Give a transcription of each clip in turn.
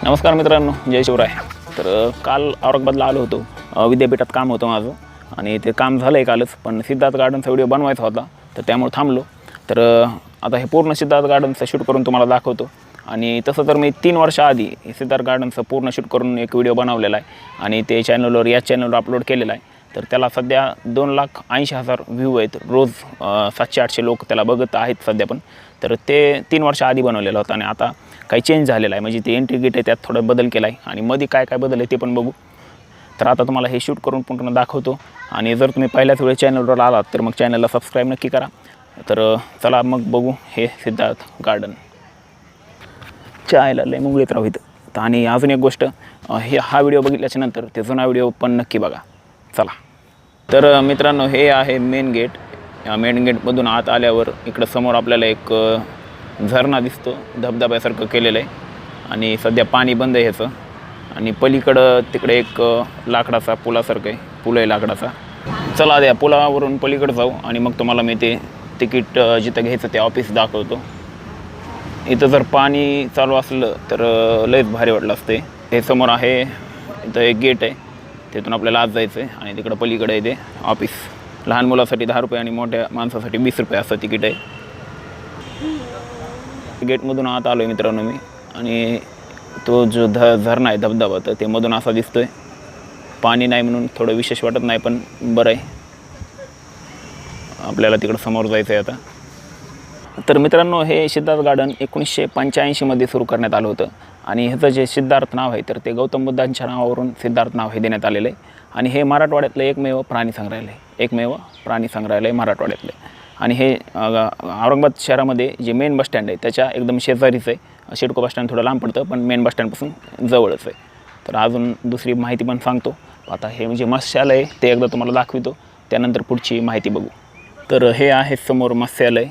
नमस्कार मित्रांनो, जय शिवराय. तर काल औरंगाबादला आलो होतो. विद्यापीठात काम होतं माझं आणि ते काम झालं आहे कालच. पण सिद्धार्थ गार्डनचा व्हिडिओ बनवायचा होता, तर त्यामुळे थांबलो. तर आता हे पूर्ण सिद्धार्थ गार्डनचं शूट करून तुम्हाला दाखवतो. आणि तसं तर मी 3 वर्षाआधी सिद्धार्थ गार्डनचं पूर्ण शूट करून एक व्हिडिओ बनवलेला आहे आणि ते चॅनलवर या चॅनलवर अपलोड केलेला आहे. तर त्याला सध्या 2,80,000 व्ह्यू आहेत. रोज 700-800 लोक त्याला बघत आहेत सध्या. पण तर ते 3 वर्ष आधी बनवलेलं होतं आणि आता काही चेंज झालेला आहे. म्हणजे ते एंट्री गेट आहे त्यात थोडा बदल केला आहे आणि मध्ये काय काय बदल आहे ते पण बघू. तर आता तुम्हाला हे शूट करून पूर्ण दाखवतो. आणि जर तुम्ही पहिल्याच वेळेस चॅनलवर आलात तर मग चॅनलला सबस्क्राईब नक्की करा. तर चला मग बघू हे सिद्धार्थ गार्डन. चायला लय मुंगळीत राहू इथं. आणि अजून एक गोष्ट, हा व्हिडिओ बघितल्याच्या नंतर ते जुना व्हिडिओ पण नक्की बघा. चला. तर मित्रांनो, हे आहे मेन गेट. या मेन गेटमधून आत आल्यावर इकडं समोर आपल्याला एक झरणा दिसतो, धबधब्यासारखं केलेलं आहे. आणि सध्या पाणी बंद आहे ह्याचं. आणि पलीकडं तिकडे एक लाकडाचा पुलासारखं आहे, पूल आहे लाकडाचा. चला द्या पुलावरून पलीकडं जाऊ आणि मग तुम्हाला मी ते तिकीट जिथं घ्यायचं ते ऑफिस दाखवतो. इथं जर पाणी चालू असलं तर लयच भारी वाटलं असते. हे समोर आहे, इथं एक गेट आहे, तिथून आपल्याला आत जायचं आहे. आणि तिकडं पलीकडे आहे ते ऑफिस. लहान मुलासाठी 10 रुपये आणि मोठ्या माणसासाठी 20 रुपये असं तिकीट आहे. गेटमधून आत आलो आहे मित्रांनो मी. आणि तो जो झरणा आहे, धबधबा, तर ते मधून असा दिसतो आहे. पाणी नाही म्हणून थोडं विशेष वाटत नाही, पण बरं आहे. आपल्याला तिकडं समोर जायचं आहे आता. तर मित्रांनो, हे सिद्धार्थ गार्डन 1985 मध्ये सुरू करण्यात आलं होतं. आणि ह्याचं जे सिद्धार्थ नाव आहे तर ते गौतम बुद्धांच्या नावावरून सिद्धार्थ नाव हे देण्यात आलेलं आहे. आणि हे मराठवाड्यातलं एकमेव प्राणी संग्रहालय मराठवाड्यातलं. आणि हे औरंगाबाद शहरामध्ये जे मेन बसस्टँड आहे त्याच्या एकदम शेजारीच आहे. सिडको बसस्टँड थोडं लांब पडतं, पण मेन बसस्टँडपासून जवळच आहे. तर अजून दुसरी माहिती पण सांगतो. आता हे म्हणजे मत्स्यालय ते एकदा तुम्हाला दाखवितो, त्यानंतर पुढची माहिती बघू. तर हे आहे समोर मत्स्यालय.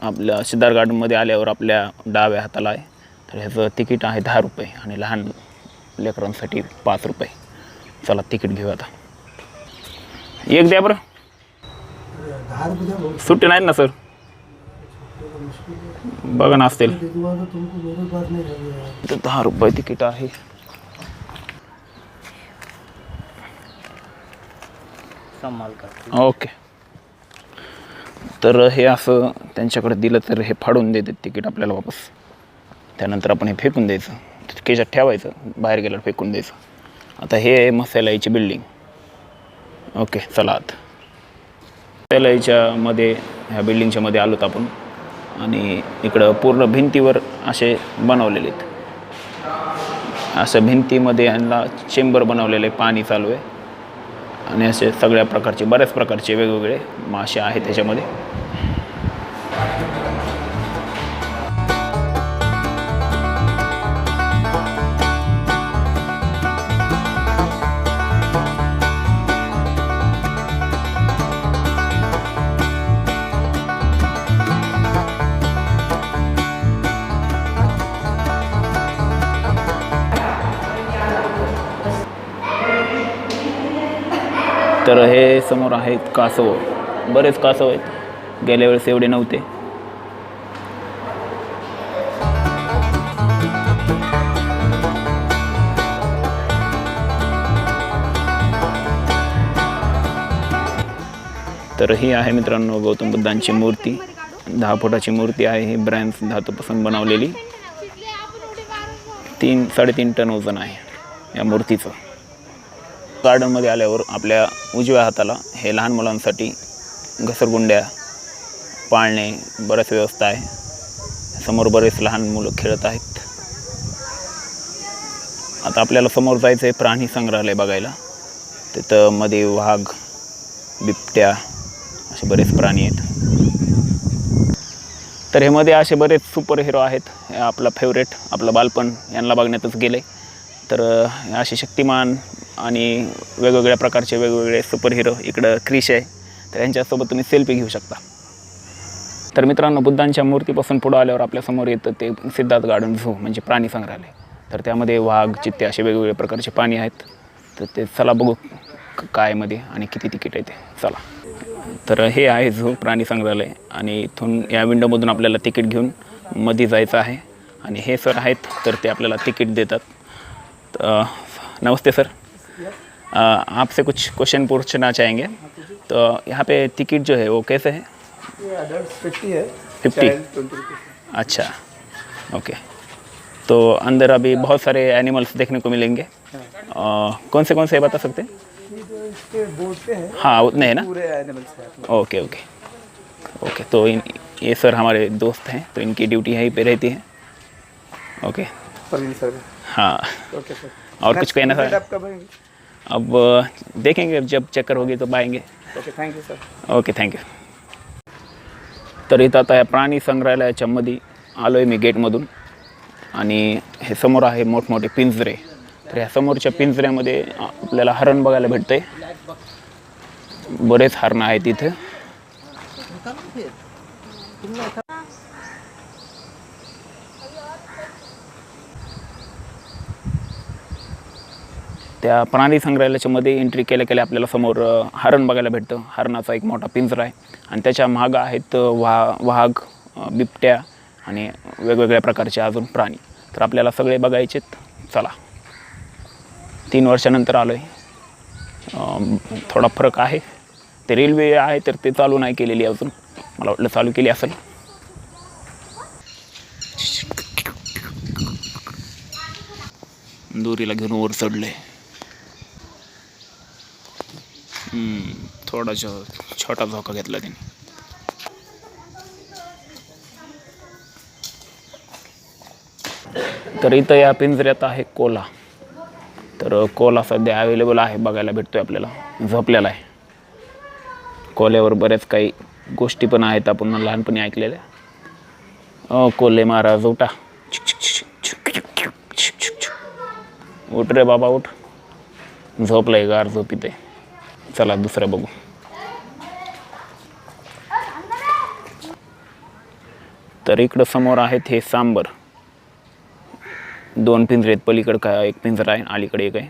आपल्या सिद्धार्थ गार्डनमध्ये आल्यावर आपल्या डाव्या हाताला आहे. तर ह्याचं तिकीट आहे 10 रुपये आणि लहान लेकरांसाठी 5 रुपये. चला तिकीट घेऊ आता. एक द्या बरं. सुट्टी नाहीत ना सर? बघा ना असतील. 10 रुपये तिकीट आहे. ओके. तर हे असं त्यांच्याकडे दिलं तर हे फाडून देतात तिकीट आपल्याला वापस. त्यानंतर आपण हे फेकून द्यायचं, केशात ठेवायचं, बाहेर गेल्यावर फेकून द्यायचं. आता हे आहे मत्स्यालयाची बिल्डिंग. ओके, चला आत. मत्स्यालयाच्या मध्ये, ह्या बिल्डिंगच्या मध्ये आलोत आपण. आणि इकडं पूर्ण भिंतीवर असे बनवलेले आहेत. असं भिंतीमध्ये ह्यांना चेंबर बनवलेले, पाणी चालू आहे. आणि असे सगळ्या प्रकारचे, बऱ्याच प्रकारचे वेगवेगळे मासे आहेत त्याच्यामध्ये. तर हे समोर आहेत कासव. बरेच कासव आहेत, गेल्या वेळेस एवढे नव्हते. तर ही आहे मित्रांनो गौतम बुद्धांची मूर्ती. 10 फुटाची मूर्ती आहे ही. ब्रॉन्झ धातूपासून बनवलेली. 3-3.5 टन वजन आहे या मूर्तीचं. गार्डनमध्ये आल्यावर आपल्या उजव्या हाताला हे लहान मुलांसाठी घसरगुंड्या, पाळणे, बऱ्याच व्यवस्था आहे. समोर बरेच लहान मुलं खेळत आहेत. आता आपल्याला समोर जायचं आहे प्राणी संग्रहालय बघायला. तिथं मध्ये वाघ, बिबट्या असे बरेच प्राणी आहेत. तर हे मध्ये असे बरेच सुपर हिरो आहेत. आपला फेवरेट, आपलं बालपण यांना बघण्यातच गेलं आहे. तर असे शक्तिमान आणि वेगवेगळ्या प्रकारचे वेगवेगळे सुपर हिरो. इकडं क्रिश आहे, तर यांच्यासोबत तुम्ही सेल्फी घेऊ शकता. तर मित्रांनो, बुद्धांच्या मूर्तीपासून पुढं आल्यावर आपल्यासमोर येतं ते सिद्धार्थ गार्डन झू म्हणजे प्राणी संग्रहालय. तर त्यामध्ये वाघ, चित्ते असे वेगवेगळ्या प्रकारचे प्राणी आहेत. तर ते चला बघू काय मध्ये आणि किती तिकीट आहे ते. चला. तर हे आहे झू प्राणी संग्रहालय. आणि इथून या विंडोमधून आपल्याला तिकीट घेऊन मध्ये जायचं आहे आणि हे सर आहेत तर ते आपल्याला तिकीट देतात. नमस्ते सर, आपसे कुछ क्वेश्चन पूछना चाहेंगे. तो यहाँ पे टिकट जो है वो कैसे है? ये अडल्ट 50 है, 50? Child 20 rupees. अच्छा, ओके. तो अंदर अभी बहुत सारे एनिमल्स देखने को मिलेंगे. कौन से बता सकते हैं? ये जो इसके बोर्ड पे है हाँ उतने है ना. पूरे एनिमल्स हैं. Okay okay okay. तो ये सर हमारे दोस्त हैं तो इनकी ड्यूटी यहीं पे रहती है. ओके. परवीन सर. हाँ, ओके सर. और कुछ कहना सर? आप कब आएंगे? अब देखेंगे जब चक्कर होगी तो आएंगे. Okay, thank you sir. Okay, thank you. तर इथं आता या प्राणी संग्रहालयाच्या मध्ये आलो आहे मी गेटमधून आणि हे समोर आहे मोठमोठे पिंजरे. तर ह्या समोरच्या पिंजऱ्यामध्ये आपल्याला हरण बघायला भेटते. बरेच हरणं आहेत इथे. त्या प्राणी संग्रहालयाच्या मध्ये एंट्री केल्या केल्या आपल्याला समोर हरण बघायला भेटतं. हरणाचा एक मोठा पिंजरा आहे आणि त्याच्या मागं आहेत वाघ, बिबट्या आणि वेगवेगळ्या प्रकारचे अजून प्राणी. तर आपल्याला सगळे बघायचेत. चला, 3 वर्षानंतर आलो आहे. थोडा फरक आहे. ते रेल्वे आहे तर ते चालू नाही केलेली अजून. मला वाटलं चालू केली असेल. दोरीला घेऊन वर चढले. थोडासा छोटा झोका घेतला त्याने. तर इथं या पिंजऱ्यात आहे कोल्हा. तर कोल्हा सध्या अवेलेबल आहे, बघायला भेटतोय आपल्याला. झोपलेला आहे. कोल्ह्यावर बऱ्याच काही गोष्टी पण आहेत आपण लहानपणी ऐकलेल्या. कोल्हे महाराज उठा. उठ रे बाबा उठ. झोपलंय, गार झोपीत आहे. चला दुसरं बघू. तर इकडं समोर आहेत हे सांबर. 2 पिंजरे आहेत. पलीकडं काय एक पिंजरा आहे, अलीकडे एक आहे.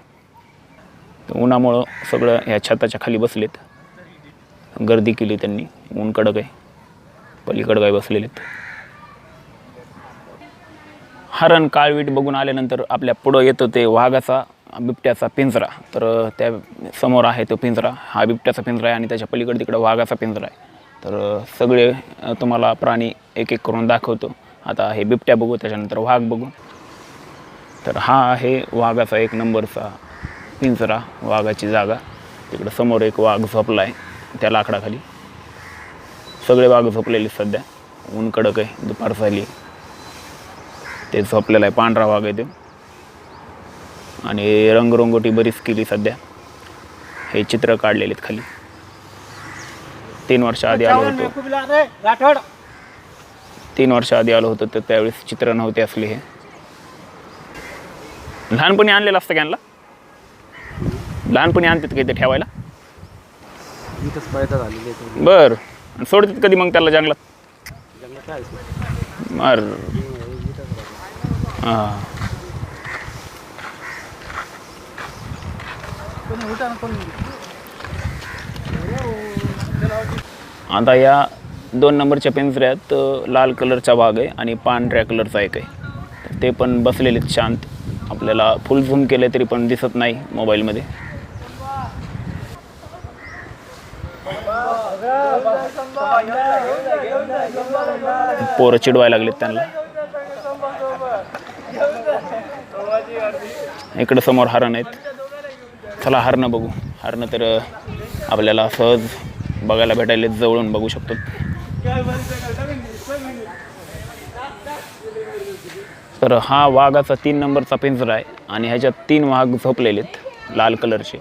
तर उन्हामुळं सगळं ह्या छताच्या खाली बसलेत. गर्दी केली त्यांनी. ऊन कडक आहे. पलीकडं काय बसलेलेत. हरण काळवीट बघून आल्यानंतर आपल्या पुढं येतो ते वाघाचा बिबट्याचा पिंजरा. तर त्या समोर आहे तो पिंजरा. हा बिबट्याचा पिंजरा आहे आणि त्याच्या पलीकडे तिकडं वाघाचा पिंजरा आहे. तर सगळे तुम्हाला प्राणी एक एक करून दाखवतो. आता हे बिबट्या बघू, त्याच्यानंतर वाघ बघू. तर हा आहे वाघाचा 1 नंबरचा पिंजरा, वाघाची जागा. तिकडं समोर एक वाघ झोपला आहे त्या लाकडाखाली. सगळे वाघ झोपलेले सध्या. ऊन कडक आहे, दुपार झाली. ते झोपलेला आहे, पांढरा वाघ आहे तो. आणि रंगरंगोटी बरीच केली सध्या. हे चित्र काढलेले आहेत खाली. 3 वर्ष आधी आलो होतो. 3 वर्ष आधी आलो होतो तर त्यावेळेस चित्र नव्हते असले. हे लहानपणी आणलेलं असतं कॅनला. लहानपणी आणतात काही ते ठेवायला. बरं, आणि सोडतात कधी मग त्याला जंगलात? बरं. हां. आता या 2 नंबरच्या पिंजऱ्यात लाल कलरचा वाघ आहे आणि पांढऱ्या कलरचा एक आहे. ते पण बसलेले शांत. आपल्याला फुल झूम केले तरी पण दिसत नाही मोबाईलमध्ये. पोरं चिडवायला लागलेत त्यांना. इकडं समोर हरण आहेत. चला हरणं बघू. हरणं तर आपल्याला सहज बघायला भेटायला जवळून बघू शकतो. तर हा वाघाचा 3 नंबरचा पिंजरा आहे आणि ह्याच्यात 3 वाघ झोपलेले आहेत लाल कलरचे.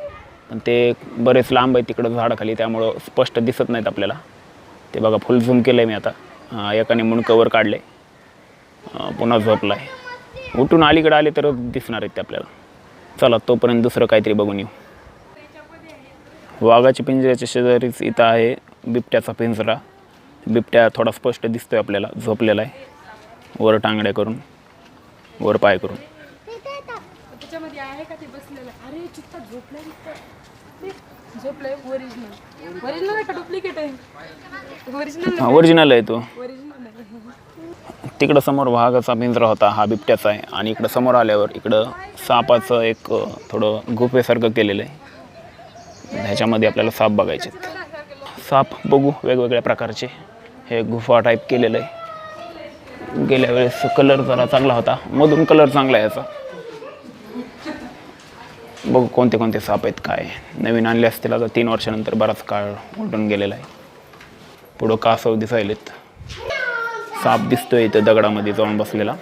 पण ते बरेच लांब आहे तिकडं झाडाखाली, त्यामुळं स्पष्ट दिसत नाहीत आपल्याला. ते बघा फुल झूम केलं आहे मी आता. एकाने मुंडकवर काढले. पुन्हा झोपला आहे. उठून अलीकडे आले तर दिसणार आहेत ते आपल्याला. चला तोपर्यंत दुसरं काहीतरी बघून येऊ. वाघाच्या पिंजऱ्याच्या शेजारीच इथं आहे बिबट्याचा पिंजरा. बिबट्या थोडा स्पष्ट दिसतोय आपल्याला, झोपलेला आहे. वर टांगड्या करून, वर पाय करून. झोपलंय ओरिजिनल ओरिजिनल आहे का डुप्लिकेट आहे ओरिजिनल ओरिजिनल आहे तो. ओरिजिनल आहे तिकडं समोर वाघाचा पिंजरा होता, हा बिबट्याचा आहे. आणि इकडं समोर आल्यावर इकडं सापाचं एक थोडं गुफेसारखं केलेलं आहे. ह्याच्यामध्ये आपल्याला साप बघायचे आहेत. साप बघू वेगवेगळ्या प्रकारचे. हे गुफा टाईप केलेलं आहे. गेल्या वेळेस कलर जरा चांगला होता, मधून कलर चांगला आहे याचा. बघू कोणते कोणते साप आहेत, काय नवीन आणले असतील. आता 3 वर्षानंतर बराच काळ उलटून गेलेला आहे. पुढं कासव दिसायलेत. साप दिसतोय इथं दगडामध्ये जाऊन बसलेला.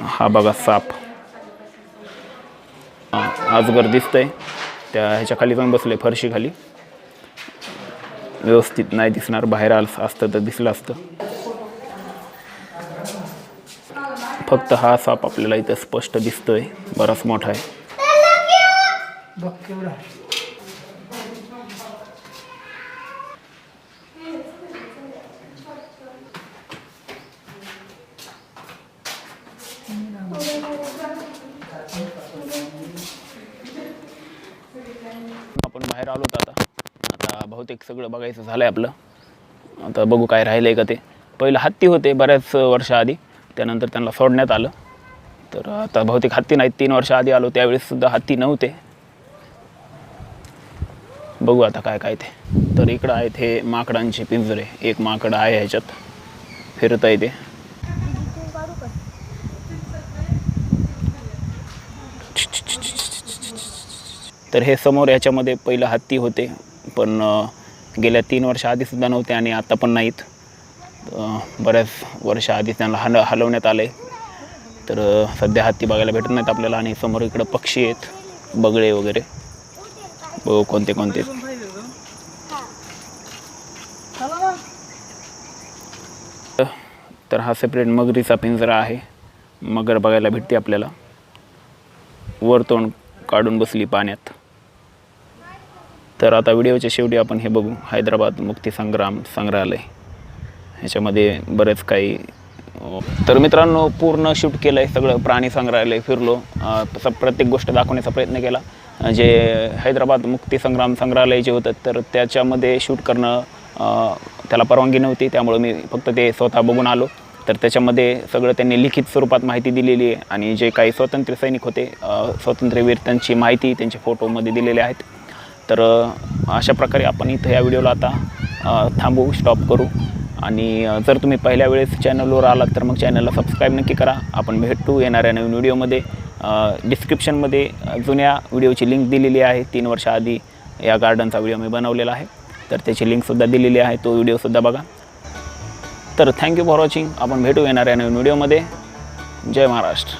हा बघा साप. अजगर दिसतंय त्या ह्याच्या खाली जाऊन बसले, फरशी खाली. व्यवस्थित नाही दिसणार, बाहेर आलं असतं तर दिसलं असतं. फक्त हा साप आपल्याला इथं स्पष्ट दिसतोय, बराच मोठा आहे. आपण बाहेर आलो आता बहुतेक सगळं बघायचं झालंय आपलं. आता बघू काय राहिलंय का ते. पहिलं हत्ती होते बऱ्याच वर्षाआधी, त्यानंतर त्यांना सोडण्यात आलं. तर आता बहुतेक हत्ती नाहीत. 3 वर्ष आधी आलो त्यावेळेस सुद्धा हत्ती नव्हते. बघू आता काय काय ते. तर इकडं आहेत हे माकडांचे पिंजरे. एक माकड आहे ह्याच्यात, फिरत आहे ते. तर हे समोर ह्याच्यामध्ये पहिलं हत्ती होते, पण गेल्या 3 वर्ष आधीसुद्धा नव्हते आणि आता पण नाहीत. बऱ्याच वर्ष आधी त्यांना हलवण्यात आलं आहे. तर सध्या हत्ती बघायला भेटत नाहीत आपल्याला. आणि समोर इकडं पक्षी आहेत, बगळे वगैरे. बघू कोणते कोणते. तर हा सेपरेट मगरीचा पिंजरा आहे. मगर बघायला भेटते आपल्याला. वर तोंड काढून बसली पाण्यात. तर आता व्हिडिओच्या शेवटी आपण हे बघू, हैदराबाद मुक्तीसंग्राम संग्रहालय. ह्याच्यामध्ये बरेच काही. तर मित्रांनो पूर्ण शूट केलं आहे सगळं. प्राणी संग्रहालय फिरलो, प्रत्येक गोष्ट दाखवण्याचा प्रयत्न केला. जे हैदराबाद मुक्तीसंग्राम संग्रहालय जे होतं तर त्याच्यामध्ये शूट करणं त्याला परवानगी नव्हती, त्यामुळे मी फक्त ते स्वतः बघून आलो. तर त्याच्यामध्ये सगळं त्यांनी लिखित स्वरूपात माहिती दिलेली आहे. आणि जे काही स्वातंत्र्य सैनिक होते, स्वातंत्र्यवीर, त्यांची माहिती त्यांचे फोटोमध्ये दिलेले आहेत. तर अशा प्रकारे आपण इथं या व्हिडिओला आता थांबवू, स्टॉप करू. आणि जर तुम्ही पहिल्या वेळेस चॅनलवर आलात तर मग चॅनलला सबस्क्राईब नक्की करा. आपण भेटू येणाऱ्या नवीन व्हिडिओमध्ये. डिस्क्रिप्शनमध्ये जुन्या व्हिडिओची लिंक दिलेली आहे. 3 वर्ष आधी या गार्डनचा व्हिडिओ मी बनवलेला आहे, तर त्याची लिंकसुद्धा दिलेली आहे. तो व्हिडिओसुद्धा बघा. तर थँक्यू फॉर वॉचिंग. आपण भेटू येणाऱ्या नवीन व्हिडिओमध्ये. जय महाराष्ट्र.